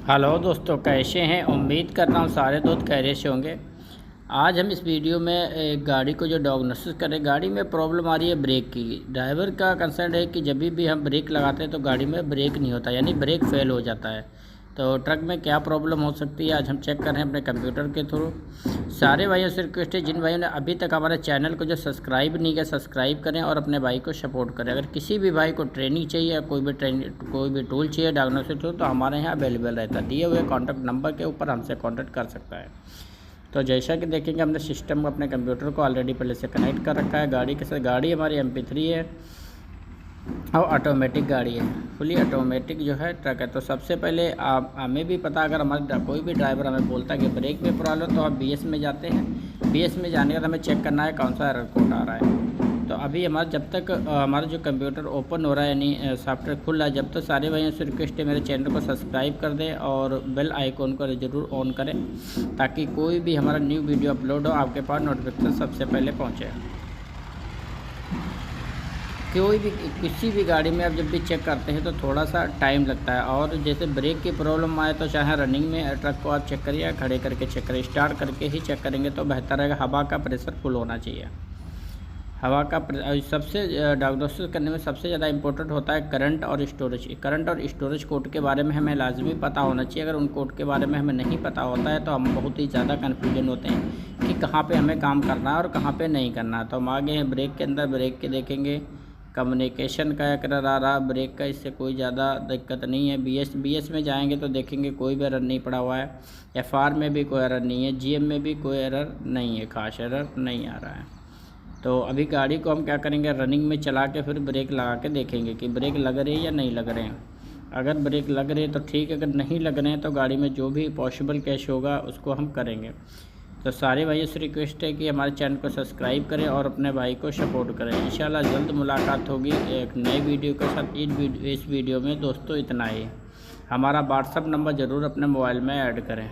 Hello दोस्तों, कैसे हैं। उम्मीद करता हूँ सारे दोस्त खैरियत से होंगे। आज हम इस वीडियो में एक गाड़ी को जो डायग्नोसिस करें। गाड़ी में प्रॉब्लम आ रही है ब्रेक की। ड्राइवर का कंसर्न है कि जब भी हम ब्रेक लगाते हैं तो गाड़ी में ब्रेक नहीं होता, यानी ब्रेक फेल हो जाता है। तो ट्रक में क्या प्रॉब्लम हो सकती है आज हम चेक कर रहे हैं अपने कंप्यूटर के थ्रू। सारे भाइयों से रिक्वेस्ट है, जिन भाइयों ने अभी तक हमारे चैनल को जो सब्सक्राइब नहीं किया, सब्सक्राइब करें और अपने भाई को सपोर्ट करें। अगर किसी भी भाई को ट्रेनिंग चाहिए या कोई भी टूल चाहिए डायग्नोसिस टूल, तो हमारे यहाँ अवेलेबल रहता है। दिए हुए कॉन्टैक्ट नंबर के ऊपर हमसे कॉन्टैक्ट कर सकता है। तो जैसा कि देखेंगे, हमने सिस्टम को अपने कंप्यूटर को ऑलरेडी पहले से कनेक्ट कर रखा है गाड़ी के साथ। गाड़ी हमारी MP3 है और ऑटोमेटिक गाड़ी है, फुली ऑटोमेटिक जो है ट्रक है। तो सबसे पहले हमें भी पता, अगर हमारा कोई भी ड्राइवर हमें बोलता है कि ब्रेक में प्रॉब्लम, तो आप BS में जाते हैं। BS में जाने के बाद हमें चेक करना है कौन सा एरर कोड आ रहा है। तो अभी हमारा जब तक हमारा जो कंप्यूटर ओपन हो रहा है, यानी सॉफ्टवेयर खुल रहा है, जब तक सारे भाइयों से रिक्वेस्ट है मेरे चैनल को सब्सक्राइब कर दें और बेल आइकॉन को ज़रूर ऑन करें, ताकि कोई भी हमारा न्यू वीडियो अपलोड हो आपके पास नोटिफिकेशन सबसे पहले पहुँचे। कोई भी किसी भी गाड़ी में आप जब भी चेक करते हैं तो थोड़ा सा टाइम लगता है। और जैसे ब्रेक की प्रॉब्लम आए तो चाहे रनिंग में ट्रक को आप चेक करिए या खड़े करके चेक करिए, स्टार्ट करके ही चेक करेंगे तो बेहतर रहेगा। हवा का प्रेशर फुल होना चाहिए। हवा का सबसे डायग्नोसिस करने में सबसे ज़्यादा इंपॉर्टेंट होता है करंट और स्टोरेज। करंट और स्टोरेज कोड के बारे में हमें लाजमी पता होना चाहिए। अगर उन कोड के बारे में हमें नहीं पता होता है तो हम बहुत ही ज़्यादा कन्फ्यूजन होते हैं कि कहाँ पे हमें काम करना है और कहाँ पे नहीं करना है। तो हम आगे हैं ब्रेक के अंदर। ब्रेक के देखेंगे कम्युनिकेशन का एरर आ रहा, ब्रेक का इससे कोई ज़्यादा दिक्कत नहीं है। BS में जाएंगे तो देखेंगे कोई भी एरर नहीं पड़ा हुआ है। FR में भी कोई एरर नहीं है, GM में भी कोई एरर नहीं है, खास एरर नहीं आ रहा है। तो अभी गाड़ी को हम क्या करेंगे, रनिंग में चला के फिर ब्रेक लगा के देखेंगे कि ब्रेक लग रहे हैं या नहीं लग रहे हैं। अगर ब्रेक लग रहे हैं तो ठीक है, अगर नहीं लग रहे हैं तो गाड़ी में जो भी पॉसिबल कैश होगा उसको हम करेंगे। तो सारे भाइयों से रिक्वेस्ट है कि हमारे चैनल को सब्सक्राइब करें और अपने भाई को सपोर्ट करें। इंशाल्लाह जल्द मुलाकात होगी एक नए वीडियो के साथ। इस वीडियो में दोस्तों इतना ही। हमारा WhatsApp नंबर ज़रूर अपने मोबाइल में ऐड करें।